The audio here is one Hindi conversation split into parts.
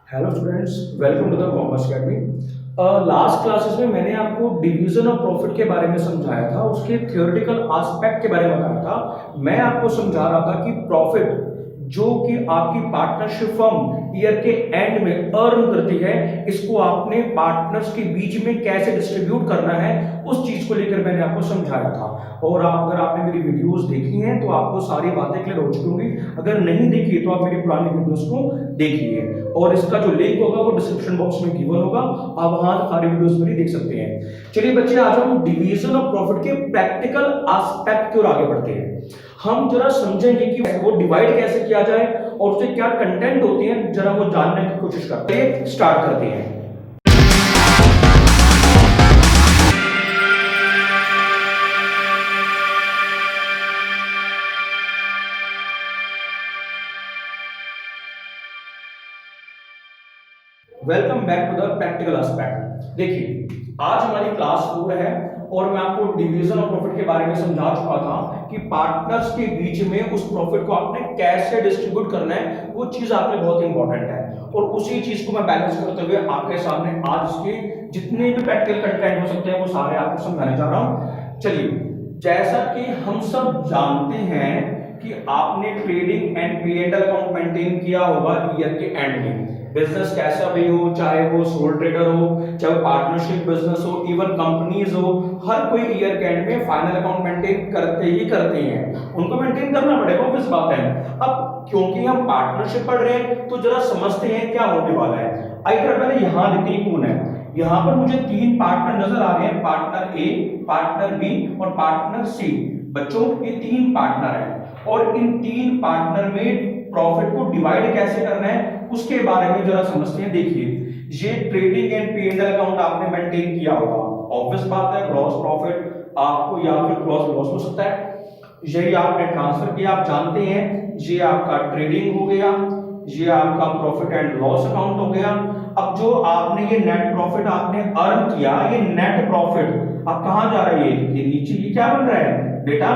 Hello students, welcome to the commerce academy. Last classes में मैंने आपको डिवीजन ऑफ प्रॉफिट के बारे में समझाया था, उसके थियोरेटिकल एस्पेक्ट के बारे में बताया था। मैं आपको समझा रहा था कि प्रॉफिट जो कि आपकी पार्टनरशिप फर्म ईयर के एंड में अर्न करती है, इसको आपने पार्टनर्स के बीच में कैसे डिस्ट्रीब्यूट करना है, उस चीज को लेकर मैंने आपको समझाया था। और अगर आपने मेरी वीडियोस देखी हैं तो आपको सारी बातें क्लियर हो चुकी होंगी। अगर नहीं देखी तो आप मेरी पुरानी वीडियोस को देखिए, और इसका जो लिंक होगा वो डिस्क्रिप्शन बॉक्स में गिवन होगा, आप वहां सारी वीडियोस मेरी देख सकते हैं। चलिए बच्चे, आज हम डिवीजन ऑफ प्रॉफिट के प्रैक्टिकल एस्पेक्ट की ओर आगे बढ़ते हैं। हम जरा समझेंगे कि वो डिवाइड कैसे किया जाए और उससे क्या कंटेंट होती है, जरा वो जानने की कोशिश करते हैं। स्टार्ट करते हैं। Welcome back to the practical aspect. देखिए, आज हमारी क्लास 4 है और मैं आपको डिवीजन ऑफ प्रॉफिट के बारे में समझा चुका था कि पार्टनर्स के बीच में उस प्रॉफिट को आपने कैसे डिस्ट्रीब्यूट करना है, वो चीज आपके बहुत इंपॉर्टेंट है। और उसी चीज को मैं बैलेंस करते हुए आपके सामने आज इसके जितने भी प्रैक्टिकल कंटेंट हो सकते हैं वो सारे आपको समझाने जा रहा हूं। चलिए, जैसा कि हम सब जानते हैं कि आपने trading and P&L account maintain किया होगा ईयर के एंड में। बिजनेस कैसा भी हो, चाहे वो सोल ट्रेडर हो, चाहे वो पार्टनरशिप बिजनेस हो, इवन कंपनीज हो, हर कोई ईयर के एंड में फाइनल अकाउंट मेंटेन करते हैं। उनको मेंटेन करना पड़ेगा, ऑब्वियस बात है। अब क्योंकि हम पार्टनरशिप पढ़ रहे हैं तो जरा समझते हैं क्या होने वाला है। आइए पहले यहां देखते हैं कौन है। यहां पर मुझे 3 पार्टनर नजर आ रहे हैं, पार्टनर ए, पार्टनर बी और पार्टनर सी। बच्चों, ये 3 पार्टनर हैं और इन 3 पार्टनर में प्रॉफिट को डिवाइड कैसे करना है उसके बारे में जरा समझते हैं। देखिए, ये ट्रेडिंग एंड P&L अकाउंट आपने मेंटेन किया होगा, ऑब्वियस बात है। ग्रॉस प्रॉफिट आपको या फिर ग्रॉस लॉस हो सकता है, यही आपने ट्रांसफर किया, आप जानते हैं। ये आपका ट्रेडिंग हो गया, ये आपका प्रॉफिट एंड लॉस अकाउंट हो गया। अब जो आपने ये नेट प्रॉफिट आपने अर्न किया, ये नेट प्रॉफिट अब कहां जा रहा है? ये नीचे, ये क्या बन रहा है बेटा?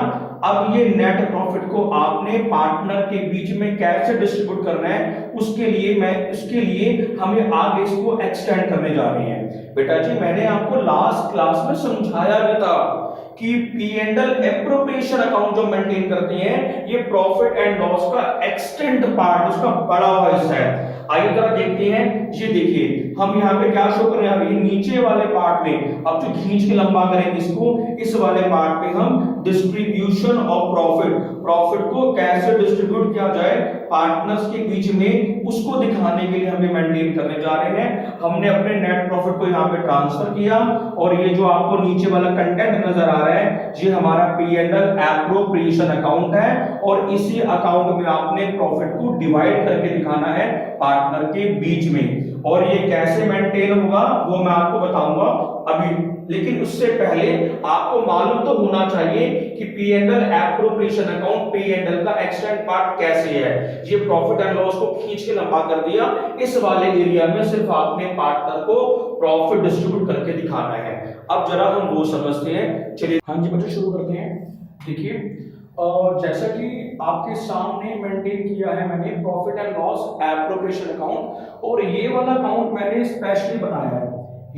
अब ये नेट प्रॉफिट को आपने पार्टनर के बीच में कैसे डिस्ट्रीब्यूट करना है, उसके लिए हमें आगे इसको एक्सटेंड करने जा रहे हैं। बेटा जी, मैंने आपको लास्ट क्लास में समझाया भी था कि P&L एप्रोप्रिएशन अकाउंट जो मेंटेन करते हैं, ये प्रॉफिट एंड लॉस का एक्सटेंड पार्ट, उसका बड़ा हुआ हिस्सा है। आइए जरा देखते हैं। ये देखिए, हम यहाँ पे क्या शो कर रहे हैं? अभी नीचे वाले पार्ट में, अब जो खींच के लंबा करेंगे इसको, इस वाले पार्ट में हम डिस्ट्रीब्यूशन ऑफ प्रॉफिट को कैसे डिस्ट्रीब्यूट किया जाए पार्टनर्स के बीच में, उसको दिखाने के लिए हमें मेंटेन करने जा रहे हैं। हमने अपने नेट प्रॉफिट को यहाँ पे ट्रांसफर किया और ये जो आपको नीचे वाला कंटेंट नजर आ रहा है, ये हमारा P&L एप्रोप्रिएशन अकाउंट है और इसी अकाउंट में आपने प्रॉफिट को डिवाइड करके दिखाना है पार्टनर के बीच में। और ये कैसे मेंटेन होगा वो मैं आपको बताऊंगा अभी, लेकिन उससे पहले आपको मालूम तो होना चाहिए कि P&L एप्रोप्रिएशन अकाउंट P&L का एक्सटेंड पार्ट कैसे है। ये प्रॉफिट एंड लॉस को खींच के लंबा कर दिया, इस वाले एरिया में सिर्फ आपने पार्टनर को प्रॉफिट डिस्ट्रीब्यूट करके दिखाना है। अब जरा हम वो समझते हैं। चलिए, हाँ जी बच्चों, शुरू करते हैं। देखिए, जैसा कि आपके सामने मेंटेन किया है मैंने profit and loss appropriation account, और ये वाला अकाउंट मैंने स्पेशली बनाया है।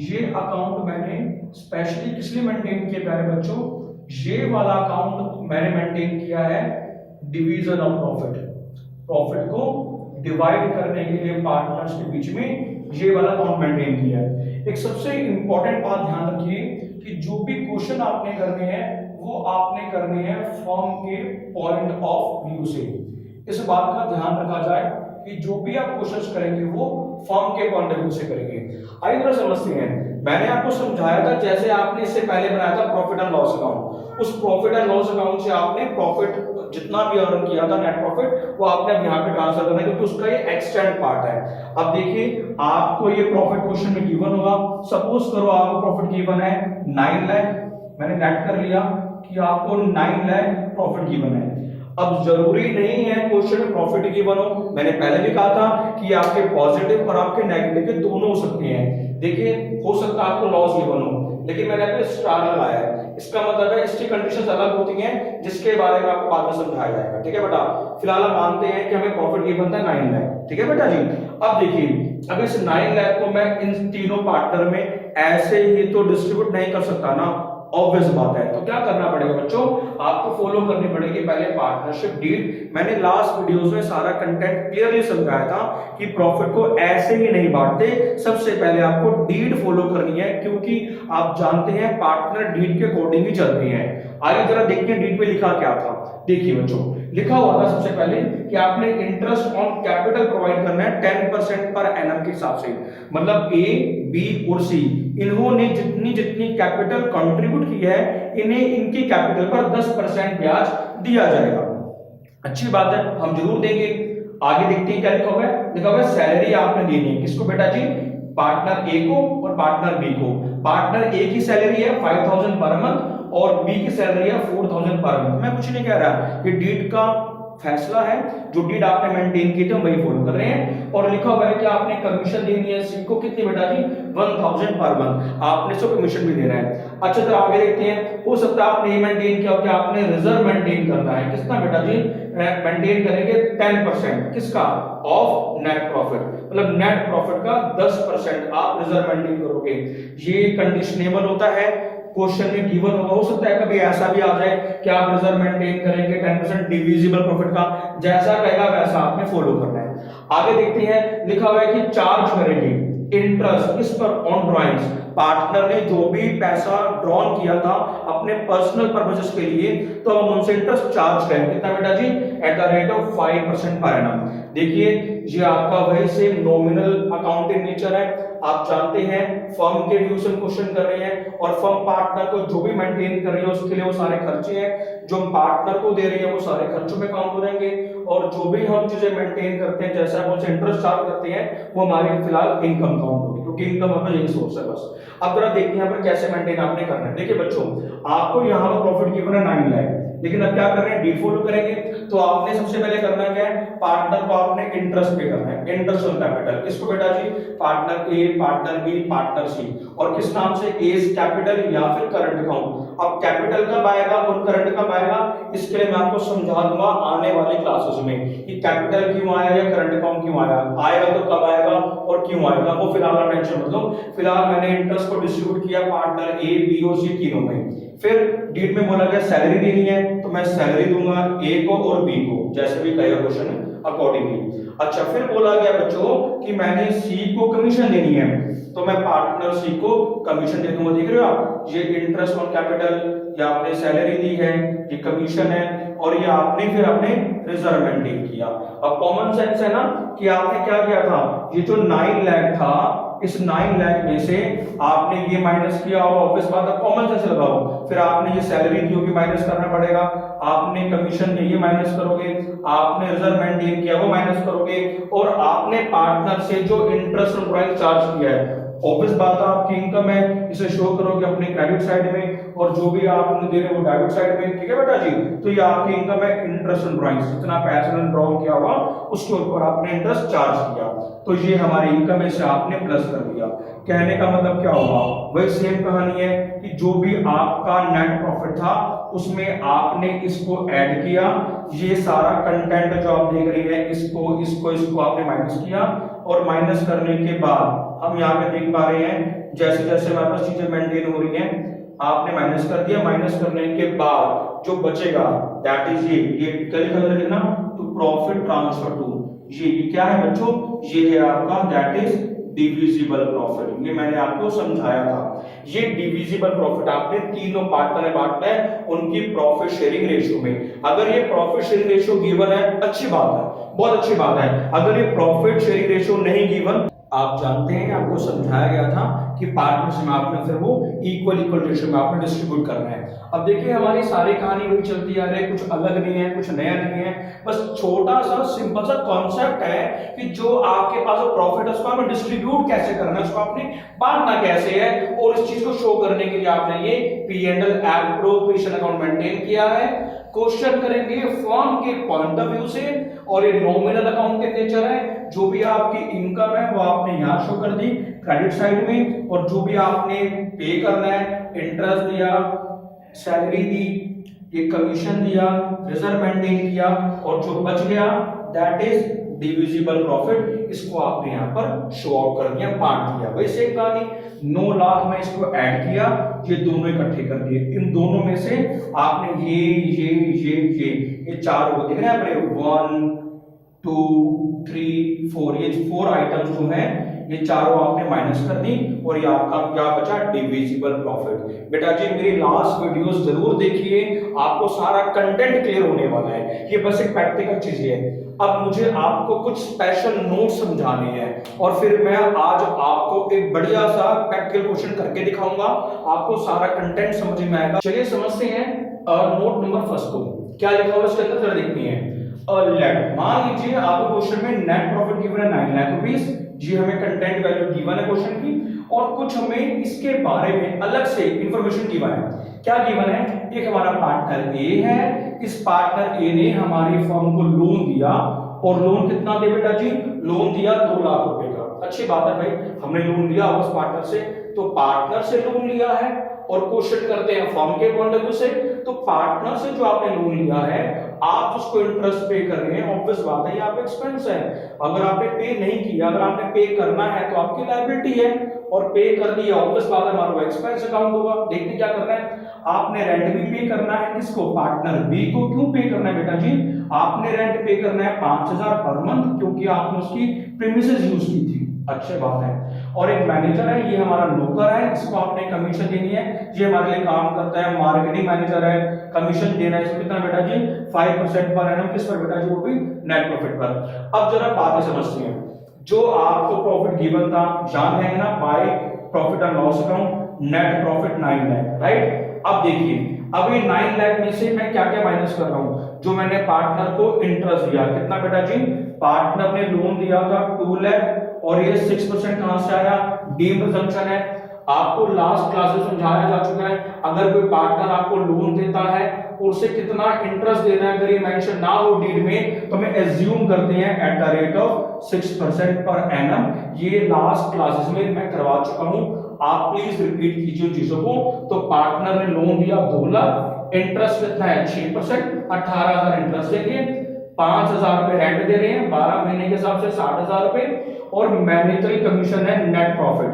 ये अकाउंट मैंने स्पेशली किस लिए मेंटेन किया प्यारे बच्चों? ये वाला अकाउंट मैंने मेंटेन किया है डिवीजन ऑफ प्रॉफिट को डिवाइड करने के लिए पार्टनर्स के बीच में ये वाला अकाउंट मेंटेन किया है। एक सबसे इंपॉर्टेंट बात ध्यान रखिए कि जो भी क्वेश्चन आपने करने हैं वो आपने करने हैं फर्म के पॉइंट ऑफ व्यू से। इस बात का ध्यान रखा जाए कि जो भी आप क्वेश्चंस करेंगे वो फर्म के पॉइंट ऑफ व्यू से करेंगे। आइए जरा समझते हैं। मैंने आपको समझाया था, जैसे आपने इससे पहले बनाया था प्रॉफिट एंड लॉस अकाउंट, उस प्रॉफिट एंड लॉस अकाउंट से आपने प्रॉफिट जितना भी अर्न किया था नेट प्रॉफिट, वो आपने अब यहाँ पे ट्रांसफर करना है क्योंकि उसका ये एक्सटेंड पार्ट है। अब देखिए, आपको ये प्रॉफिट क्वेश्चन में गिवन होगा। सपोज करो आपको प्रॉफिट गिवन है 9 लाख, मैंने नेट कर लिया कि आपको 9 लाख प्रॉफिट गिवन है। अब जरूरी नहीं है क्वेश्चन में प्रॉफिट गिवन हो, मैंने पहले भी कहा था कि आपके पॉजिटिव और आपके नेगेटिव के दोनों हो सकते हैं। देखिए, हो सकता है आपको लॉस गिवन हो, लेकिन मैंने यहाँ पे स्टार लगाया है, इसका मतलब है इसकी कंडीशंस अलग होती हैं जिसके बारे में आपको बाद में समझाया जाएगा। ठीक है बेटा, फिलहाल हम मानते हैं कि हमें प्रॉफिट गिवन था 9 लाख। ठीक है बेटा जी। अब देखिए, अब इस 9 लाख को मैं इन तीनों पार्टनर में ऐसे ही तो डिस्ट्रीब्यूट नहीं कर सकता ना, ऑब्वियस बात है। तो क्या करना पड़ेगा बच्चों, आपको फॉलो करनी पड़ेगी पहले पार्टनरशिप डीड। मैंने लास्ट वीडियोस में सारा कंटेंट क्लियरली समझाया था कि प्रॉफिट को ऐसे ही नहीं बांटते, सबसे पहले आपको डीड फॉलो करनी है, क्योंकि आप जानते हैं पार्टनर डीड के अकॉर्डिंग ही चलते हैं। आइए जरा देखते हैं डीड पे लिखा क्या था। देखिए बच्चों, लिखा हुआ था सबसे पहले कि आपने इंटरेस्ट ऑन कैपिटल प्रोवाइड करना है 10% पर एनम के हिसाब से, मतलब ए, बी और सी इन्होंने जितनी जितनी कैपिटल कंट्रीब्यूट की है, इन्हें इनकी कैपिटल पर 10% ब्याज दिया जाएगा। अच्छी बात है, हम जरूर देंगे। आगे देखते हैं क्या लिखा हुआ है। लिखा हुआ है सैलरी आपने देनी है, किसको बेटा जी, पार्टनर ए को और पार्टनर बी को। पार्टनर ए की सैलरी है 5000 पर मंथ और बी की सैलरी है 4000 पर मंथ। मैं कुछ नहीं कह रहा, ये डीड का फैसला है, जो डीड आपने मेंटेन की थी हम वही फॉलो कर रहे हैं। और लिखा हुआ है कि आपने कमीशन देनी है सी को, कितनी बेटा जी, 1000 पर मंथ, आपने सो कमीशन भी देना है। अच्छा तो आगे देखते हैं, हो सकता है आपने ये मेंटेन किया हो कि आपने रिजर्व मेंटेन करना है, कितना बेटा जी, मेंटेन करेंगे 10%, किसका, ऑफ नेट प्रॉफिट, मतलब नेट प्रॉफिट का 10% आप रिजर्व मेंटेन करोगे। ये कंडीशनेबल होता है, क्वेश्चन में गिवन होगा, हो सकता है कभी ऐसा भी आ जाए कि आप रिजर्व मेंटेन करेंगे 10% डिविजिबल प्रॉफिट का, जैसा कहेगा वैसा आपने फॉलो करना है। आगे देखते हैं, लिखा हुआ है कि चार्ज करेंगे इंटरेस्ट इस पर ऑन ड्राइंग्स, पार्टनर ने जो भी पैसा ड्रॉन किया था अपने पर्सनल पर्पसेस के लिए, तो हम उनसे इंटरेस्ट चार्ज करेंगे, कितना बेटा जी, at the rate of 5% per annum. देखिए ये आपका वही सेम नॉमिनल अकाउंटिंग नेचर है, आप जानते हैं फर्म के व्यू से क्वेश्चन कर रहे हैं, और फर्म पार्टनर को जो भी मेंटेन कर रही है उसके लिए वो सारे खर्चे हैं जो पार्टनर को दे रही है, वो सारे खर्चों में काउंट हो जाएंगे। और जो भी हम चीजें मेंटेन करते हैं, जैसा हम उनसे इंटरेस्ट चार्ज करते हैं, वो हमारी फिलहाल इनकम काउंट होगी, क्योंकि इनकम हमें यही सोर्स है बस। अब जरा देखते हैं यहाँ पर कैसे मेंटेन आपने करना है। देखिए बच्चों, आपको यहाँ पर प्रॉफिट गिवन है 9 लाख, लेकिन अब क्या कर रहे हैं, डी फॉलो करेंगे। तो आपने सबसे पहले करना क्या है, पार्टनर को आपने इंटरेस्ट पे करना है, इंटरेस्ट ऑन कैपिटल, किसको बेटा जी, पार्टनर ए, पार्टनर बी, पार्टनर सी, और किस नाम से, एज कैपिटल या फिर करंट अकाउंट। अब कैपिटल कब आएगा और करंट कब आएगा, इसके लिए मैं आपको समझा दूंगा आने वाली क्लासेस में कि कैपिटल क्यों आया या करंट अकाउंट क्यों आया, आएगा तो कब आएगा और क्यों आएगा, वो फिलहाल टेंशन मत लो। फिलहाल मैंने इंटरेस्ट को डिस्ट्रीब्यूट किया पार्टनर ए, बी और सी तीनों में। फिर डीड में बोला गया सैलरी देनी है, तो मैं सैलरी दूंगा ए को और बी को, जैसे भी कहेगा क्वेश्चन अकॉर्डिंगली। अच्छा फिर बोला गया बच्चों कि मैंने सी को कमीशन देनी है, तो मैं पार्टनर सी को कमीशन दे दूंगा। देख रहे हो आप, ये इंटरेस्ट ऑन कैपिटल, ये आपने सैलरी दी है, ये कमीशन है, और ये आपने फिर अपने रिजर्व मेंटेन किया। अब कॉमन सेंस है ना कि आपने क्या किया था, ये जो 9 लाख था, इस 9 लाख में से आपने ये माइनस किया, और ऑब्वियस बात है कॉमन सेंस लगाओ, फिर आपने ये सैलरी दी होगी माइनस करना पड़ेगा, आपने कमीशन दी ये माइनस करोगे, आपने रिजर्व मेंटेन किया वो माइनस करोगे, और आपने पार्टनर से जो इंटरेस्ट और ड्राइंग चार्ज किया है, ऑब्वियस बात है आपकी इनकम है, इसे शो करोगे अपने क्रेडिट साइड में, और जो भी आप उन्हें दे रहे हो डेबिट साइड में, ठीक है बेटा जी। तो ये आपकी इनकम है, इंटरेस्ट ऑन ड्राइंग्स, जितना पैसा ड्रॉ किया हुआ उसके ऊपर आपने इंटरेस्ट चार्ज किया, तो ये हमारी इनकम है, इसे आपने प्लस कर दिया। कहने का मतलब क्या होगा, वही सेम कहानी है कि जो भी आपका नेट प्रॉफिट था उसमें आपने इसको ऐड किया, ये सारा कंटेंट जो आप देख रही है इसको आपने माइनस किया, और माइनस करने के बाद हम यहाँ पे देख पा रहे हैं जैसे जैसे हमारे पास चीजें मेंटेन हो रही हैं, आपने माइनस कर दिया, माइनस करने के बाद जो बचेगा दैट इज ये कलर लिखना, टू प्रॉफिट ट्रांसफर टू, ये क्या है बच्चों, ये है आपका दैट इज डिविजिबल प्रॉफिट। ये मैंने आपको समझाया था, ये डिविजिबल प्रॉफिट आपने तीनों पार्टनर में बांटना है उनकी प्रॉफिट शेयरिंग रेशियो में। अगर ये प्रॉफिट शेयरिंग रेशियो गिवन है, अच्छी बात है, बहुत अच्छी बात है। अगर ये प्रॉफिट शेयरिंग रेशियो नहीं गिवन, आप जानते हैं आपको समझाया गया था कि पार्टनरशिप में आपने फिर वो इक्वल रेशियो में आपने डिस्ट्रीब्यूट करना है। अब देखिए हमारी सारी कहानी वही चलती आ रही है, कुछ अलग नहीं है, कुछ नया नहीं है, बस छोटा सा सिंपल सा कॉन्सेप्ट है कि जो आपके पास प्रॉफिट है उसको हमें डिस्ट्रीब्यूट कैसे करना है, उसको आपने बांटना कैसे है, और इस चीज को शो करने के लिए आपने ये P&L एप्रोप्रिएशन अकाउंट मेंटेन किया है। क्वेश्चन करेंगे फर्म के पॉइंट ऑफ व्यू से, और ये नॉमिनल अकाउंट के नेचर है, जो भी आपकी इनकम है वो आपने यहाँ शो कर दी क्रेडिट साइड में, और जो भी आपने पे करना है, इंटरेस्ट दिया, सैलरी दी, ये कमीशन दिया, रिजर्व मेंटेन किया, और जो बच गया दैट इज डिविजिबल प्रॉफिट, इसको आपने यहाँ पर शो आउट कर दिया, बांट दिया। वैसे एक कहानी 9 लाख में इसको ऐड किया, ये दोनों इकट्ठे कर दिए, इन दोनों में से आपने ये चार वो दिख रहे हैं आपने 1 2 3 4, ये 4 आइटम्स जो हैं ये चारों आपने माइनस कर दी और ये आपका क्या बचा, डिविजिबल प्रॉफिट। बेटा जी मेरी लास्ट वीडियोस जरूर देखिए, आपको सारा कंटेंट क्लियर होने वाला है, ये बस एक प्रैक्टिकल चीज है। अब मुझे आपको कुछ स्पेशल नोट समझाने हैं और फिर मैं आज आपको एक बढ़िया सा प्रैक्टिकल क्वेश्चन करके दिखाऊंगा, आपको सारा कंटेंट समझ में आएगा। चलिए समझते हैं नोट नंबर फर्स्ट को, क्या लिखा हुआ इसके अंदर जरा देखते हैं। लेट, मान लीजिए आपको क्वेश्चन में नेट प्रॉफिट गिवन है 9 लाख रुपीस, जी हमें कंटेंट वैल्यू गिवन है क्वेश्चन की, और कुछ हमें इसके बारे में अलग से इंफॉर्मेशन गिवन है। क्या गिवन है, एक हमारा पार्टनर ए है, इस पार्टनर ए ने हमारी फर्म को लोन दिया, और लोन कितना दे बेटा जी, लोन दिया 2 लाख रुपए का। अच्छी बात है भाई, हमने लोन लिया उस पार्टनर से, तो पार्टनर से लोन लिया है और क्वेश्चन करते हैं फर्म के पॉइंट ऑफ व्यू से, तो पार्टनर से जो आपने लोन लिया है आप उसको इंटरेस्ट पे कर रहे हैं, ऑब्वियस बात है ये आपका एक्सपेंस है। अगर आपने पे नहीं किया, अगर आपने पे करना है तो आपकी लायबिलिटी है, और पे कर दिया ऑब्वियस बात है हमारा एक्सपेंस अकाउंट होगा। देखते क्या करना है, आपने रेंट भी पे करना है, किसको, पार्टनर बी को। क्यों पे करना है बेटा जी, आपने रेंट पे करना है 5000 पर मंथ, क्योंकि आपने उसकी प्रीमिसेस यूज की थी। अच्छी बात है। और एक मैनेजर है, ये हमारा नौकर है, इसको आपने कमीशन देनी है, ये हमारे लिए काम करता है, मार्केटिंग मैनेजर है, कमीशन देना है इसको कितना बेटा जी, 5% पर एनम, किस पर बेटा जी, वो भी नेट प्रॉफिट पर। अब जरा बातें समझते हैं, जो आपको प्रॉफिट गिवन था जान है ना, by profit and loss account net profit 9 lakh, right. अब देखिए अभी 9 लाख में से मैं क्या क्या माइनस कर रहा हूं, जो मैंने पार्टनर को इंटरेस्ट दिया कितना बेटा जी, पार्टनर ने लोन दिया था 2 लाख, और ये 6% कहां से आया, डीम्ड प्रिजम्पशन है। आपको लास्ट क्लास में समझाया जा चुका है, अगर कोई पार्टनर आपको लोन देता है और उसे कितना इंटरेस्ट देना है, अगर ये मेंशन ना हो डीड में, तो हम एज्यूम करते हैं eight the rate of 6% per annum. ये लास्ट क्लासेस में मैं करवा चुका हूं, आप प्लीज रिपीट कीजिए उन चीजों को। तो पार्टनर ने लोन दिया 2 लाख, इंटरेस्ट कितना है 6%, 18,000 इंटरेस्ट देंगे, 5,000 रुपए रेंट दे रहे हैं 12 महीने के हिसाब से 60,000 रुपए, और मैनेजरी कमीशन है नेट प्रॉफिट।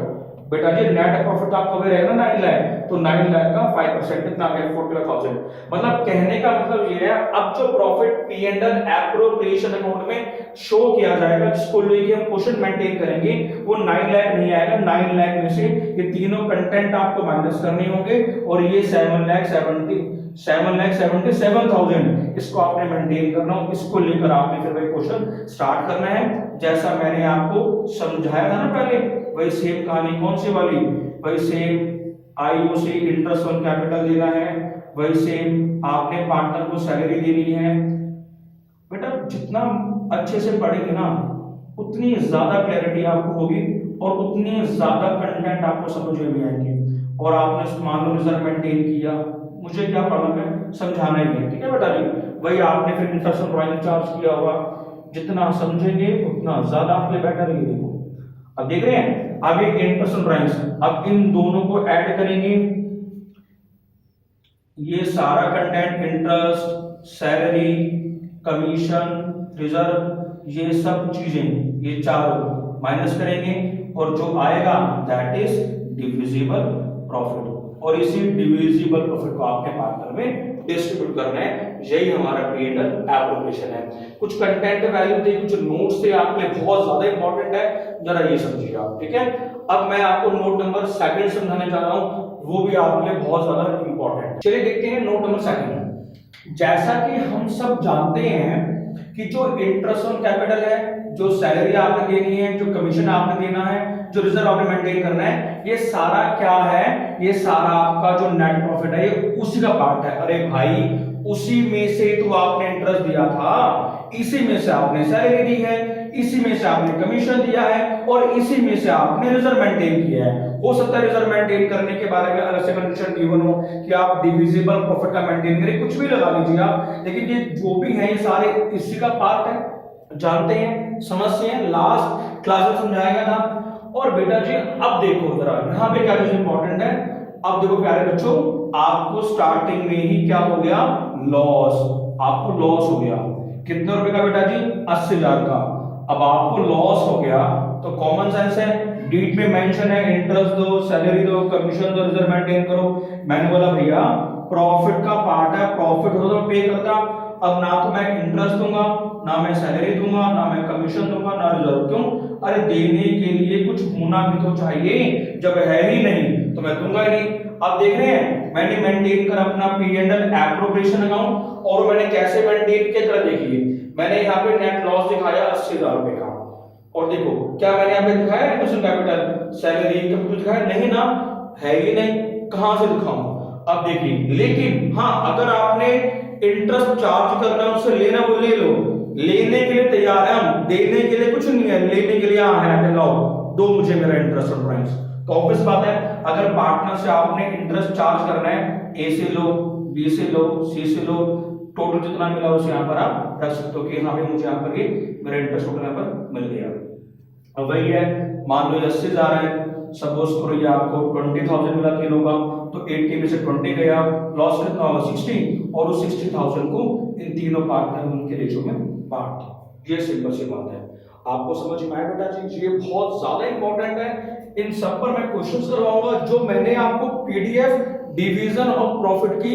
बेटा जी नेट प्रॉफिट आपका भी रहेगा 9 लाख, तो 9 लाख का 5% कितना आ गया, 40,000। मतलब कहने का मतलब ये है, अब जो profit P and L appropriation account में शो किया जाएगा, जिसको लेके हम क्वेश्चन मेंटेन करेंगे, वो 9 लाख नहीं आएगा। 9 लाख में से ये तीनों कंटेंट आपको माइनस करने होंगे, और ये 7,77,000 इसको आपने मेंटेन करना हो, इसको लेकर आपने फिर वही क्वेश्चन स्टार्ट करना है, जैसा मैंने आपको समझाया था ना पहले, वही सेम कहानी, कौन सी वाली, वही same IOC interest on capital देना है, वही सेम आपने पार्टनर को सैलरी देनी है। बेटा जितना अच्छे से पढ़ेंगे ना उतनी ज्यादा क्लैरिटी आपको होगी, और उतनी ज्यादा कंटेंट आपको समझ में भी आएंगे। और आपने मान लो रिजर्व मेंटेन किया, मुझे क्या प्रॉब्लम है, समझाना ही है, ठीक है बेटा जी। वही आपने फिर इंटरेस्ट ऑन ड्राइंग चार्ज किया होगा, जितना समझेंगे उतना ज्यादा आपके लिए बेटर है। देखो अब देख रहे हैं, अब एक इंटरेस्ट ऑन ड्राइंग्स, अब इन दोनों को ऐड करेंगे, ये सारा content interest, salary, commission, reserve, ये सब चीजें ये चारों माइनस करेंगे, और जो आएगा दैट इज डिविजिबल प्रॉफिट, और इसी डिविजिबल प्रॉफिट को आपके पार्टनर में डिस्ट्रीब्यूट करना है। यही हमारा पी&एल एप्रोप्रिएशन है। कुछ कंटेंट वैल्यू थे, कुछ नोट्स थे आपके लिए बहुत ज्यादा इंपॉर्टेंट है, जरा ये समझिए आप, ठीक है। अब मैं आपको नोट नंबर 2 समझाने जा रहा हूं, वो भी आपके लिए बहुत ज्यादा इंपॉर्टेंट। चलिए देखते हैं नोट नंबर 2। जैसा कि हम सब जानते हैं कि जो इंटरेस्ट ऑन कैपिटल है, जो सैलरी आपने देनी है, जो कमीशन आपने देना है, जो रिजर्व आपने मेंटेन करना है, ये सारा क्या है, ये सारा आपका जो नेट प्रॉफिट है ये उसी का पार्ट है। अरे भाई उसी में से तो आपने इंटरेस्ट दिया था, इसी में से आपने सैलरी दी है, इसी में से आपने कमीशन दिया है, और इसी में से आपने रिजर्व मेंटेन किया है। हो सकता है रिजर्व मेंटेन करने के बारे में अलग से कंडीशन गिवन हो कि आप डिविजिबल प्रॉफिट का मेंटेन करें, कुछ भी लगा लीजिए आप, लेकिन ये जो भी है ये सारे इसी का पार्ट है, जानते हैं, समझते हैं, लास्ट क्लास में समझाया गया था। और बेटा जी अब देखो जरा यहाँ पे क्या चीज इंपॉर्टेंट है। अब देखो प्यारे बच्चों, आपको स्टार्टिंग में ही क्या हो गया, लॉस, आपको लॉस हो गया। कितने रुपए का बेटा जी, 80,000 का। अब आपको लॉस हो गया तो कॉमन सेंस है, डीट में मेंशन है इंटरेस्ट दो, सैलरी दो, कमीशन दो, रिजर्व मेंटेन करो। मैंने बोला भैया प्रॉफिट का पार्ट है, प्रॉफिट हो तो पे करता। अब ना तो मैं इंटरेस्ट दूंगा, ना मैं सैलरी दूंगा, ना मैं कमीशन दूंगा, ना रिजर्व। क्यों? अरे देने के लिए कुछ होना भी तो चाहिए, जब है ही नहीं तो मैं दूंगा ही नहीं। अब देख रहे हैं मैंने मेंटेन कर अपना P&L एप्रोप्रिएशन अकाउंट, और मैंने कैसे मेंटेन किया कर देखिए। मैंने यहाँ पे नेट लॉस दिखाया 80,000 रुपए का, और देखो क्या मैंने यहाँ पे दिखाया इंटरेस्ट कैपिटल सैलरी का कुछ दिखाया नहीं ना, है ही नहीं, कहां से दिखाऊं। अब देखिए लेकिन हाँ अगर आपने इंटरेस्ट चार्ज करना उससे लेना वो ले लो, लेने के लिए तैयार है हम, देने के लिए कुछ नहीं है, लेने के लिए है लो दो मुझे मेरा इंटरेस्ट और ड्राइंग्स। तो ऑब्वियस बात है अगर पार्टनर से आपने इंटरेस्ट चार्ज करना है, ए से लो, बी से लो, सी से लो, टोटल जितना मिला उसे यहाँ पर आप रख सकते हो कि हाँ भाई मुझे यहाँ पर ये मेरा इंटरेस्ट टोटल यहाँ पर मिल गया। अब वही है, मान लो 80,000 है, सपोज करो ये आपको 20,000 मिला तीनों का, तो 80 में से 20 गया, लॉस कितना होगा 60, और उस 60,000 को इन तीनों पार्टनर उनके रेशो में बांट दो। ये सिंपल सी बात है, आपको समझ में आया बेटा जी। ये बहुत ज्यादा इंपॉर्टेंट है, इन सब पर मैं क्वेश्चंस करवाऊंगा। जो मैंने आपको पीडीएफ डिवीजन ऑफ प्रॉफिट की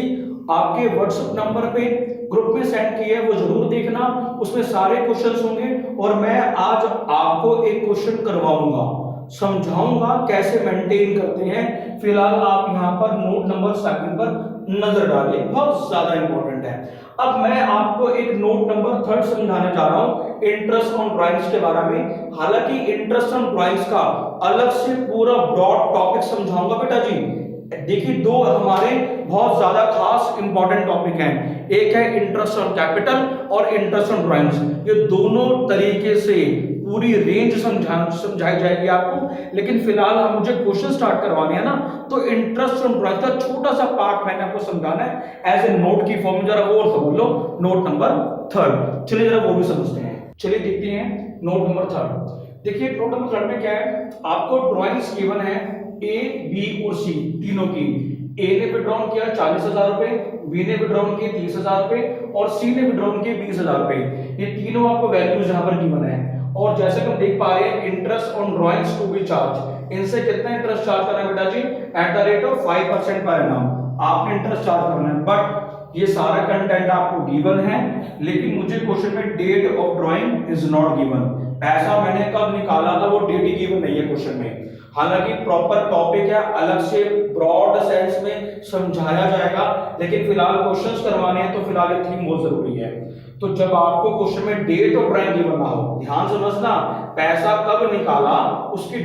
आपके व्हाट्सएप नंबर पे ग्रुप में सेंड की है वो जरूर देखना, उसमें सारे क्वेश्चंस होंगे। और मैं आज आपको एक क्वेश्चन करवाऊंगा, समझाऊंगा कैसे मेंटेन करते हैं। फिलहाल आप यहां पर नोट नंबर 2 पर नजर डालिए, बहुत ज्यादा इंपॉर्टेंट है। अब मैं आपको एक नोट नंबर 3 समझाने जा रहा हूं इंटरेस्ट ऑन ड्राइंग्स के बारे में। हालांकि इंटरेस्ट ऑन ड्राइंग्स का अलग से पूरा ब्रॉड टॉपिक समझाऊंगा बेटा जी। देखिए दो हमारे बहुत ज्यादा खास इंपॉर्टेंट टॉपिक हैं, एक है इंटरेस्ट ऑन कैपिटल और इंटरेस्ट ऑन ड्राइंग्स। ये दोनों तरीके से पूरी रेंज समझाई जाएगी आपको। लेकिन फिलहाल हम मुझे क्वेश्चन स्टार्ट करवाने हैं ना, तो इंटरेस्ट ऑन ड्राइंग्स का छोटा सा पार्ट मैंने आपको समझाना है एज ए नोट की फॉर्म। जरा वो समझ लो, नोट नंबर 3। चलिए जरा वो भी समझते हैं। चलिए देखते हैं नोट नंबर 3। देखिए नोट नंबर 3 में क्या है, आपको ड्राइंग्स गिवन है ए, बी और सी तीनों की। ए ने विड्रॉन किया 40,000 रुपए, बी ने विड्रॉन किए 30,000 रुपए, और सी ने विड्रॉन किए 20,000 रुपए। ये तीनों आपको वैल्यूज यहां पर गिवन है। और जैसे कि हम देख पा रहे हैं interest on drawings to be charge, इनसे कितना इंटरेस्ट चार्ज करना है बेटा जी, at the rate of 5% per annum आपने इंटरेस्ट चार्ज करना है। बट ये सारा कंटेंट आपको गिवन है, लेकिन मुझे क्वेश्चन में date of drawing is not given. पैसा मैंने कब निकाला था वो डेट ही गिवन नहीं है क्वेश्चन में। हालांकि प्रॉपर टॉपिक है, अलग से ब्रॉड सेंस में समझाया जाएगा, लेकिन फिलहाल क्वेश्चंस करवाने हैं तो फिलहाल ये थीम बहुत जरूरी है। तो जब आपको क्वेश्चन में डेट ऑफ ड्राइंग गिवन ना हो, ध्यान समझना, पैसा कब निकाला उसकी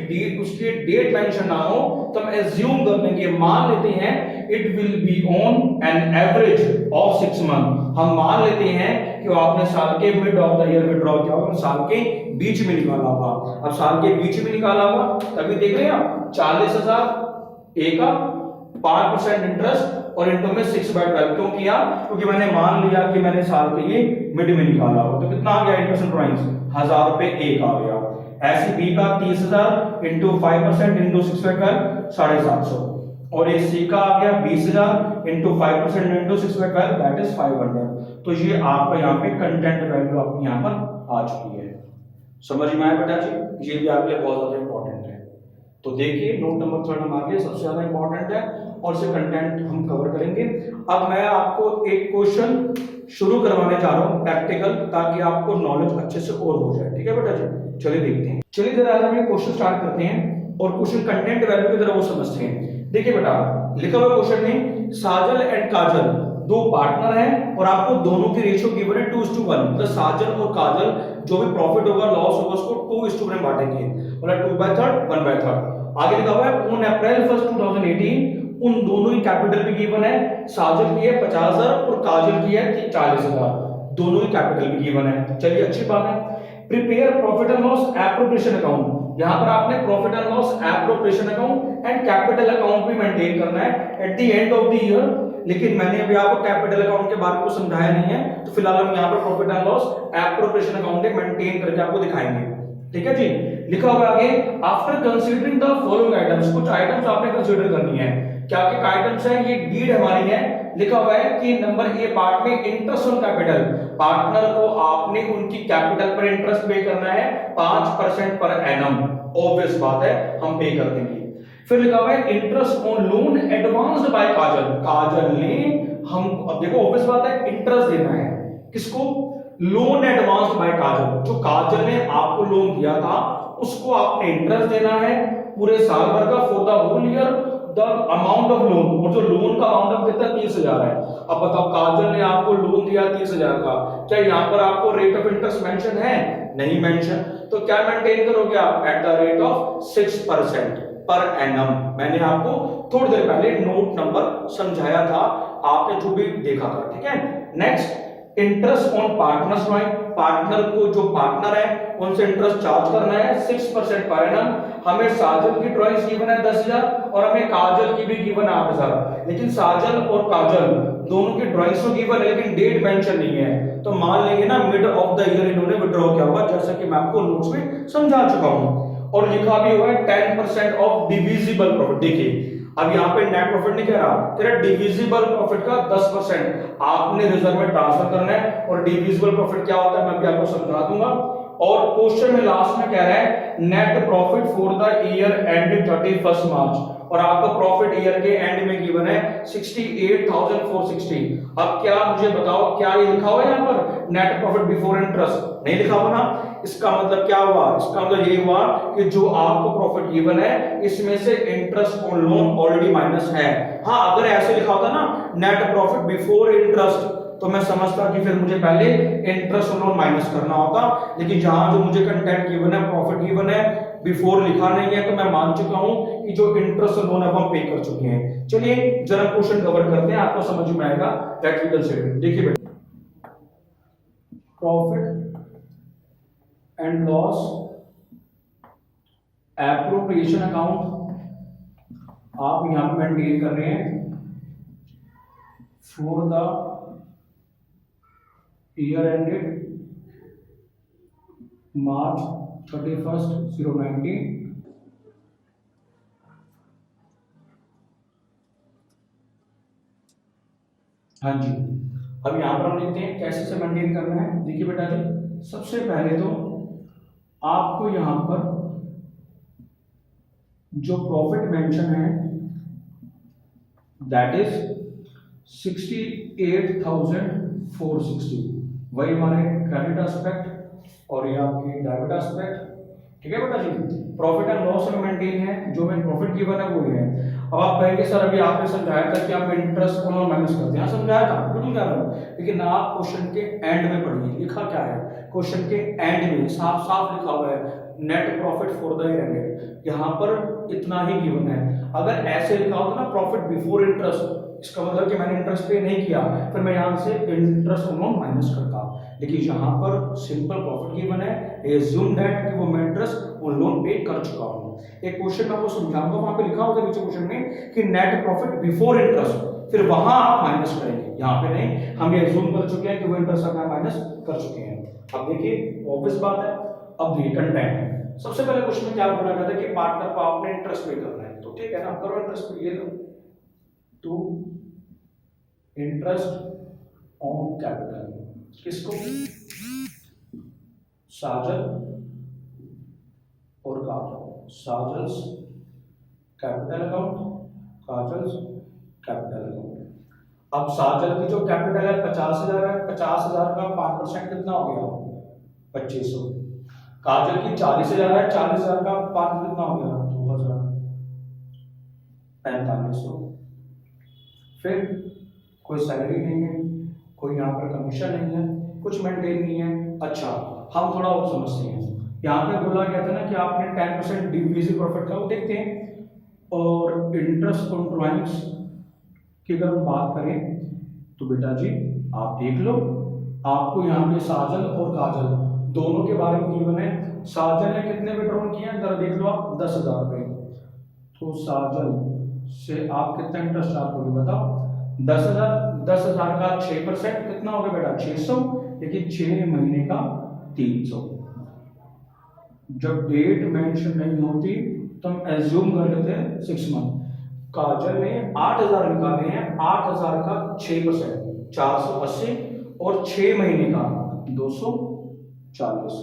डेट मेंशन ना हो, तो हम एज्यूम कर लेंगे, मान लेते हैं it will be on an average of 6 month. हम मान लेते हैं कि आपने साल के mid of the year withdraw किया होगा, साल के बीच में निकाला होगा। अब साल के बीच में निकाला होगा तभी देख रहे हैं आप 40,000 ए का 5% इंटरेस्ट और इनटू में 6/12 क्यों किया, क्योंकि मैंने मान लिया कि मैंने साल के ये मिड में निकाला होगा। तो कितना आ गया इंटरेस्ट ऑन ड्राइंग्स 1,000 रुपए ए का आ गया। ऐसे बी का 30,000 इंटू 5% इंटू 6/12 750, और ये सी का आ गया 20,000 इंटू 5% इंटू 6/12 दैट इज 500। तो ये आपका यहाँ पे कंटेंट वैल्यू आपकी यहाँ पर आ चुकी है। समझ में आया बेटा जी, ये भी आपके लिए बहुत ज्यादा इंपॉर्टेंट है। तो देखिए नोट नंबर 3 हमारे सबसे ज्यादा इंपॉर्टेंट है और से कंटेंट हम कवर करेंगे। अब मैं आपको एक क्वेश्चन शुरू करवाने जा रहा हूं प्रैक्टिकल, ताकि आपको नॉलेज अच्छे से और हो जाए। ठीक है बेटा जी, चलिए देखते हैं। चलिए जरा आज हम क्वेश्चन स्टार्ट करते हैं और क्वेश्चन कंटेंट वैल्यू की तरह वो समझते हैं। देखिए बेटा लिखा हुआ क्वेश्चन में साजल एंड काजल दो पार्टनर हैं और आपको दोनों की रेशियो गिवन है 2:1। मतलब साजल और काजल जो भी प्रॉफिट होगा लॉस होगा उसको 2:1 में बांटेंगे, मतलब 2/3 1/3। आगे लिखा हुआ है ऑन अप्रैल 1 2018 उन दोनों की कैपिटल भी गिवन है, साजल की है 50,000 और काजल की है 40,000, दोनों ही कैपिटल भी गिवन है। चलिए अच्छी बात है। Prepare profit and loss appropriation account, यहां पर आपने profit and loss appropriation account and capital account भी मेंटेन करना है at the end of the year. लेकिन मैंने अभी आपको कैपिटल अकाउंट के बारे में समझाया नहीं है, तो फिलहाल हम यहां पर profit and loss appropriation account maintain करके आपको दिखाएंगे। ठीक है जी, लिखा हुआ आगे after considering the following items, कुछ आइटम्स आपने कंसीडर करनी है। क्या क्या आइटम्स है, ये डीड हमारी है लिखा हुआ है कि नंबर ए पार्ट में इंटरेस्ट ऑन कैपिटल, पार्टनर को आपने उनकी कैपिटल पर इंटरेस्ट पे करना है 5% पर एनम, ऑब्वियस बात है हम पे कर देंगे। फिर लिखा हुआ है interest on loan advanced by Kajal, Kajal ने हम, अब देखो ऑब्वियस बात है इंटरेस्ट देना है किसको, लोन एडवांस्ड बाय काजल, जो काजल ने आपको लोन दिया था उसको आपने इंटरेस्ट देना है पूरे साल भर का, for the whole year the amount of loan, और जो लोन का अमाउंट ऑफ कितना 30,000 है। अब बताओ काजल ने आपको लोन दिया 30,000 का, क्या यहाँ पर आपको रेट ऑफ इंटरेस्ट मेंशन है, नहीं मेंशन, तो क्या मेंटेन करोगे आप, eight the rate of 6% per annum. मैंने आपको थोड़ी देर पहले नोट नंबर समझाया था, आपने जो भी देखा था, ठीक है। Next interest on partners drawing, partner को जो पार्टनर है उनसे इंटरेस्ट चार्ज करना है 6% पर एनम। हमें साजल की ड्राइंग्स गिवन है 10,000 और हमें काजल की भी गिवन है 8,000, लेकिन साजल और काजल दोनों की ड्राइंग्स तो गिवन है लेकिन डेट मेंशन नहीं है, तो मान लेंगे ना मिड ऑफ द ईयर इन्होंने विड्रॉ किया होगा, जैसा कि मैं आपको नोट्स में समझा चुका हूं। और लिखा भी हुआ है 10% ऑफ डिविजिबल प्रॉफिट। देखिए अब यहाँ पे नेट प्रॉफिट नहीं कह रहा, तेरा डिविजिबल प्रॉफिट का 10% आपने रिजर्व में ट्रांसफर करना है, और डिविजिबल प्रॉफिट क्या होता है मैं भी आपको समझा दूंगा। और क्वेश्चन में लास्ट में कह रहा है net profit for the year and 31 मार्च, और आपका प्रॉफिट ईयर के एंड में गिवन है 68,460। अब क्या मुझे बताओ क्या ये लिखा हुआ है यहाँ पर नेट प्रॉफिट बिफोर इंटरेस्ट, नहीं लिखा हुआ ना। इसका मतलब क्या हुआ, इसका मतलब ये हुआ कि जो आपको प्रॉफिट गिवन है इसमें से interest on loan already minus है। हाँ अगर ऐसे लिखा होता ना नेट प्रॉफिट बिफोर इंटरेस्ट तो मैं समझता कि फिर मुझे पहले इंटरेस्ट ऑन लोन माइनस करना होता, लेकिन जहां जो मुझे कंटेंट गिवन है प्रॉफिट गिवन है बिफोर लिखा नहीं है, तो मैं मान चुका हूं कि जो इंटरेस्ट ऑन लोन है हम पे कर चुके हैं। चलिए जरा क्वेश्चन कवर करते हैं, आपको समझ में आएगा दैट वी कंसीडर। देखिए बेटा, profit and loss appropriation account आप यहां पे मेंटेन कर रहे हैं for the year ended March 31, 2019। हाँ जी, अब यहां पर हम लिखते हैं कैसे से मेंटेन करना है। देखिए बेटा जी, सबसे पहले तो आपको यहां पर जो प्रॉफिट मेंशन है दैट इज 68,460, वही हमारे क्रेडिट एस्पेक्ट और ये आपकी डेबिट एस्पेक्ट, ठीक है बेटा जी। प्रॉफिट एंड लॉस में मेंटेन है, जो में प्रॉफिट गिवन है वो है। अब आप कहेंगे सर अभी आपने समझाया था कि आप इंटरेस्ट को माइनस करते हैं, समझाया था बिल्कुल कह रहा हूं, लेकिन आप क्वेश्चन के एंड में पढ़िए लिखा क्या है। क्वेश्चन के एंड में साफ साफ लिखा हुआ है net profit for the year ended, यहाँ पर इतना ही गिवन है। अगर ऐसे लिखा होता ना प्रॉफिट बिफोर इंटरेस्ट, इसका मतलब कि मैंने इंटरेस्ट पे नहीं किया, फिर मैं यहां से इंटरेस्ट अमाउंट माइनस करता, लेकिन यहां पर सिंपल प्रॉफिट गिवन है, एज्यूम दैट कि वो मैं इंटरेस्ट और लोन पे कर चुका हूं। एक क्वेश्चन मैं आपको समझाऊंगा, वहां पे लिखा होगा नीचे क्वेश्चन में कि नेट प्रॉफिट बिफोर इंटरेस्ट, फिर वहां आप माइनस करेंगे, यहां पे नहीं, हम ये एज्यूम कर चुके हैं कि वो इंटरेस्ट का माइनस कर चुके हैं। अब देखिए ऑब्वियस बात है, अब देखिए कंटेंट, सबसे पहले क्वेश्चन में क्या बोला गया था कि पार्टनर को आपने इंटरेस्ट पे करना है, तो ठीक है ना, करो इंटरेस्ट पे, ये लो टू इंटरेस्ट ऑन कैपिटल, किसको, साजल और Kajal, Sajal's capital account, Kajal's capital account. अब साजल की जो कैपिटल है 50,000 है, 50,000 का 5% कितना हो गया, 2500। काजल की 40,000 है, 40,000 का 5 कितना हो गया, 2,000, 4500। फिर कोई सैलरी नहीं है, कोई यहाँ पर कमीशन नहीं है, कुछ मेंटेन नहीं है। अच्छा हम थोड़ा और समझते हैं, यहाँ पे बोला गया था ना कि आपने 10% डिविजिबल प्रॉफिट का वो देखते हैं, और इंटरेस्ट ऑन ड्राइंग्स की अगर हम बात करें तो बेटा जी आप देख लो, आपको यहाँ पे साजल और काजल दोनों के बारे में गिवन है। साजल ने कितने विड्रॉल किए हैं जरा देख लो आप, 10,000 रुपए, तो साजल से आप कितना इंटरेस्ट चार्ज करोगे बताओ, 10,000 का 6% कितना हो गया बेटा, 600, लेकिन 6 महीने का 300। जब डेट मेंशन नहीं होती तो हम एज्यूम कर लेते हैं 6 मंथ, काजल ने 8,000 निकाले हैं, 8,000 का 6% 480 और 6 महीने का 240,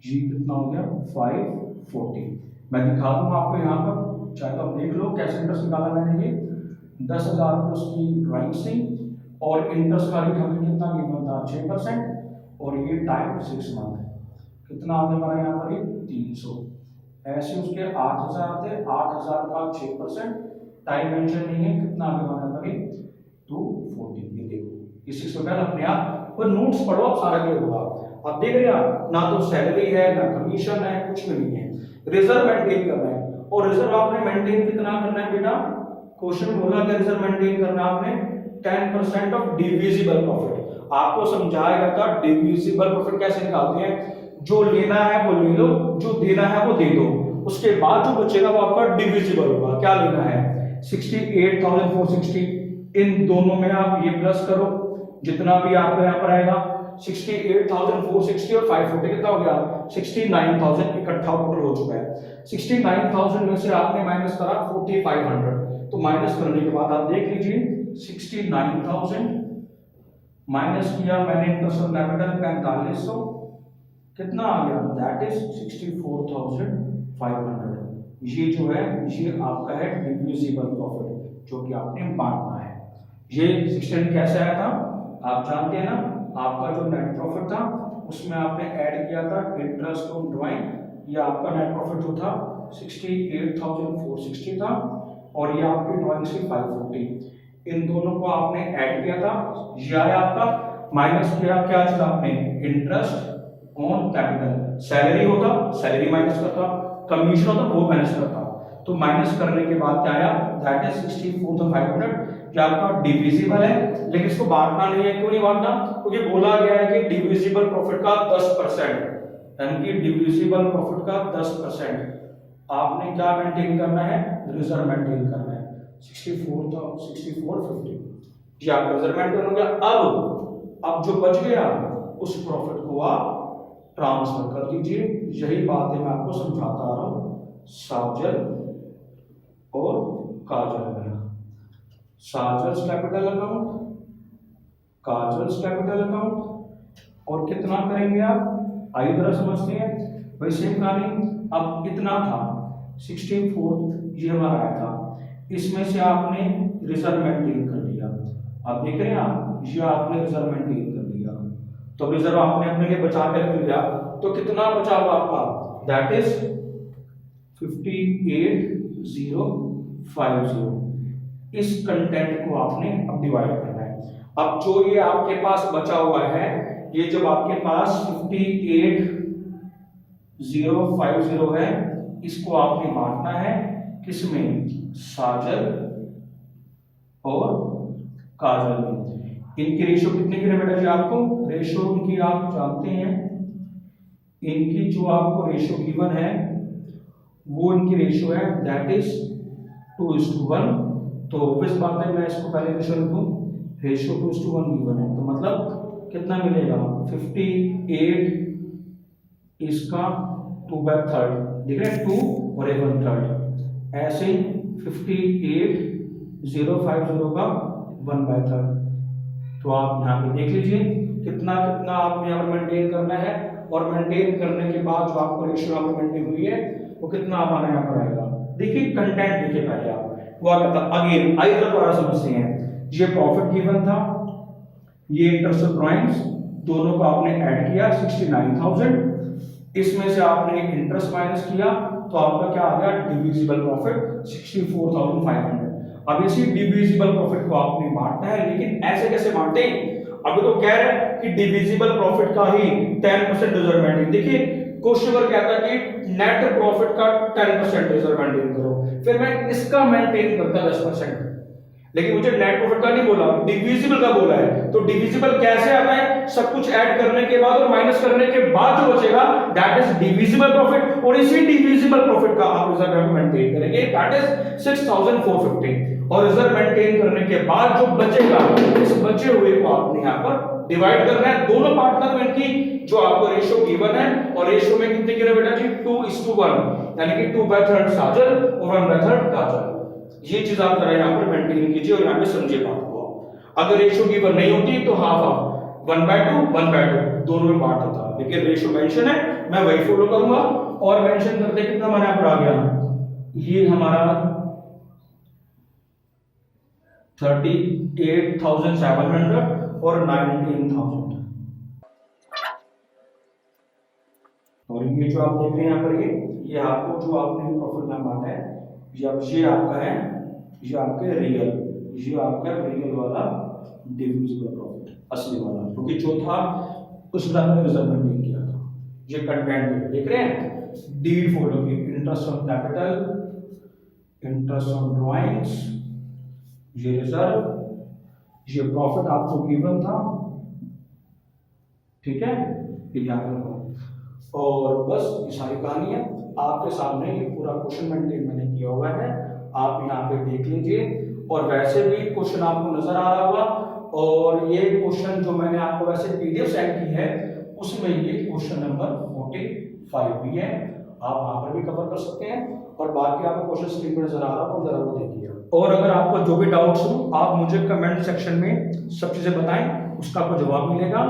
जी कितना हो गया 540। मैं दिखा दूंगा आपको यहाँ पर, चाहे तो आप देख लो कैसे इंटरेस्ट निकाला मैंने। ये 10,000 रुपये उसकी ड्राइंग से, और इंटरेस्ट का रेट हमें कितना गिवन था 6%, और ये टाइम 6 मंथ कितना आने वाला है यहाँ पर, ये 300। ऐसे उसके 8,000 थे, 8,000 का 6%, टाइम मेंशन नहीं है, कितना आने वाला है पर 240। ये देखो इस चीज को क्या अपने आप और नोट्स पढ़ो आप, सारा क्लियर होगा। आप देख रहे हैं ना तो सैलरी है ना कमीशन है, कुछ भी नहीं है, रिजर्व मेंटेन करना है। और रिजर्व आपने मेंटेन कितना करना है बेटा, क्वेश्चन बोला कि रिजर्व मेंटेन करना आपने 10% ऑफ डिविजिबल प्रॉफिट। आपको समझाया गया था डिविजिबल प्रॉफिट कैसे निकालते हैं, जो लेना है वो ले लो, जो देना है वो दे दो, उसके बाद जो बचेगा वो आपका डिविजिबल होगा। क्या लेना है 68,460, इन दोनों में आप ये प्लस करो, जितना भी आपको यहाँ पर आएगा 68,460 और 540 कितना हो गया 69,000, इकट्ठा टोटल हो चुका है। 69,000 में से आपने माइनस करा 4,500, तो माइनस करने के बाद आप देख लीजिए 69,000 माइनस किया मैंने इंटरेस्ट ऑन कैपिटल 4500, कितना आ गया दैट इज 64,500। ये जो है ये आपका है डिविजिबल प्रॉफिट जो कि आपने बांटना है। ये 16 कैसे आया था आप जानते हैं ना, आपका जो नेट प्रॉफिट था उसमें आपने ऐड किया था इंटरेस्ट ऑन ड्राइंग, ये आपका नेट प्रॉफिट जो था 68,460 था, और ये आपकी ड्राइंग से 540, इन दोनों को आपने ऐड किया था, ये आया आपका, माइनस किया क्या चीज आपने इंटरेस्ट ऑन कैपिटल, सैलरी होता सैलरी माइनस करता, कमीशन होता वो माइनस करता, तो माइनस करने के बाद क्या आया दैट इज 64,500। क्या आपका डिविजिबल है, लेकिन इसको बांटना नहीं है। क्यों नहीं बांटना, क्योंकि बोला गया है कि डिविजिबल प्रॉफिट का 10%, यानी कि डिविजिबल प्रॉफिट का 10% आपने क्या मेंटेन करना है, रिजर्व मेंटेन करना है 64,50। ये आप रिजर्व मेंटेन हो गया। अब जो बच गया उस प्रॉफिट को आप ट्रांसफर कर दीजिए। यही बातें मैं आपको समझाता आ रहा हूं साजल और काजल में। Sajal's capital account, Kajal's capital account, और कितना करेंगे आप आइए जरा समझते हैं। वही सेम कहानी, अब इतना था 64 ये हमारा आया था, इसमें से आपने रिजर्व मेंटेन कर लिया। आप देख रहे हैं आप, ये आपने रिजर्व मेंटेन कर लिया, तो रिजर्व आपने अपने लिए बचा के रख लिया, तो कितना बचा हुआ आपका दैट इज 58,050। इस कंटेंट को आपने अब डिवाइड करना है। अब जो ये आपके पास बचा हुआ है, ये जब आपके पास 58,050 है, इसको आपने बांटना है किसमें, साजल और काजल में। इनकी रेशो कितने की बेटा जी, आपको रेशो इनकी आप जानते हैं, इनकी जो आपको रेशो गिवन है वो इनकी रेशो है दैट इज 2:1। तो ऑब्वियस बात है मैं इसको पहले रेशो लिखूं, रेशो 2:1 गिवन है, तो मतलब कितना मिलेगा 58 इसका 2/3, देख रहे हैं 2 और 1/3, ऐसे 58,050 का 1/3। तो आप यहाँ पे देख लीजिए कितना कितना आपने यहाँ पर मेंटेन करना है, और मेंटेन करने के बाद जो आपको रेशियो यहाँ पर मेंटेन हुई है वो कितना हमारा यहाँ पर आएगा। देखिए कंटेंट देखिए पहले आप हुआ क्या था, अगेन आइए दोबारा समझते हैं। ये प्रॉफिट गिवन था, ये इंटरेस्ट ऑफ ड्राइंग्स, दोनों को आपने ऐड किया 69,000, इसमें से आपने इंटरेस्ट माइनस किया तो आपका क्या आ गया डिविजिबल प्रॉफिट 64,500। अब इसी डिविजिबल प्रॉफिट को आपने बांटना है, लेकिन ऐसे कैसे बांटे, अभी तो कह रहे हैं कि डिविजिबल प्रॉफिट का ही 10% रिजर्व मेंटेन। देखिए क्वेश्चन पर कहता है कि नेट प्रॉफिट का 10% रिजर्व मेंटेन करो, फिर मैं इसका मेंटेन करता 10%, लेकिन मुझे नेट प्रॉफिट का नहीं बोला, डिविजिबल का बोला है। तो डिविजिबल कैसे आता है, सब कुछ ऐड करने के बाद और माइनस करने के बाद जो बचेगा दैट इज डिविजिबल प्रॉफिट, और इसी डिविजिबल प्रॉफिट का आप रिजर्व मेंटेन करेंगे दैट इज 6,450, और रिजर्व मेंटेन करने के बाद जो बचेगा इस बचे हुए को आपने यहाँ पर डिवाइड करना है दोनों पार्टनर में की जो आपको रेशियो गिवन है, और रेशियो में कितने की बेटा जी 2:1, यानी कि 2/3 साजल और 1/3 काजल। ये चीज आप जरा यहाँ पर मेंटेन कीजिए और यहाँ पे समझिए बात को। अगर रेशियो गिवन नहीं होती तो हाफ हाफ 1/2 1/2 दोनों में बांट देता, लेकिन रेशियो मेंशन है, मैं वही फॉलो करूंगा। और मेंशन करते कितना हमारे यहाँ पर आ गया, ये हमारा 38,700 और 19,000। और ये जो आप देख रहे हैं यहाँ पर, ये आपको जो आपने प्रॉफिट नाम बांटा है, ये आपका है, ये आपके रियल, ये आपका रियल वाला डिविजिबल प्रॉफिट असली वाला, क्योंकि जो था उसमें हमने रिजर्व नहीं किया था। ये कंटेंट देख रहे हैं, डीड फॉलो की, interest on capital, interest on drawings, ये रिजर्व, ये प्रॉफिट आपको गिवन था, ठीक है, ये ध्यान रखो। और बस ये सारी कहानी है आपके सामने, ये पूरा क्वेश्चन मेंटेन मैंने किया हुआ है, आप यहाँ पे देख लीजिए। और वैसे भी क्वेश्चन आपको नजर आ रहा होगा, और ये क्वेश्चन जो मैंने आपको वैसे पीडीएफ सेंड की है उसमें ये क्वेश्चन नंबर 45 भी है, आप वहां पर भी कवर कर सकते हैं। और बाकी आपको क्वेश्चन स्क्रीन पर नजर आ रहा होगा, जरा वो देखिए। और अगर आपको जो भी डाउट्स हो आप मुझे कमेंट सेक्शन में सब चीजें बताएं, उसका आपको जवाब मिलेगा।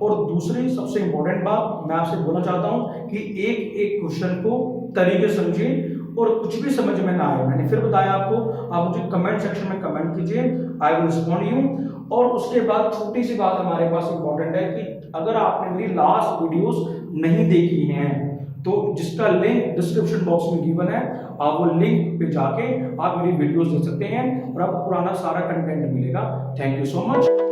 और दूसरी सबसे इंपॉर्टेंट बात मैं आपसे बोलना चाहता हूं कि एक एक क्वेश्चन को तरीके से समझिए, और कुछ भी समझ में ना आए, मैंने फिर बताया आपको, आप मुझे कमेंट सेक्शन में कमेंट कीजिए, आई विल रिस्पॉन्ड यू। और उसके बाद छोटी सी बात हमारे पास इंपॉर्टेंट है कि अगर आपने मेरी लास्ट वीडियोस नहीं देखी हैं तो जिसका लिंक डिस्क्रिप्शन बॉक्स में गिवन है, आप वो लिंक पे जाके आप मेरी वीडियोस देख सकते हैं और आपको पुराना सारा कंटेंट मिलेगा। Thank you so much.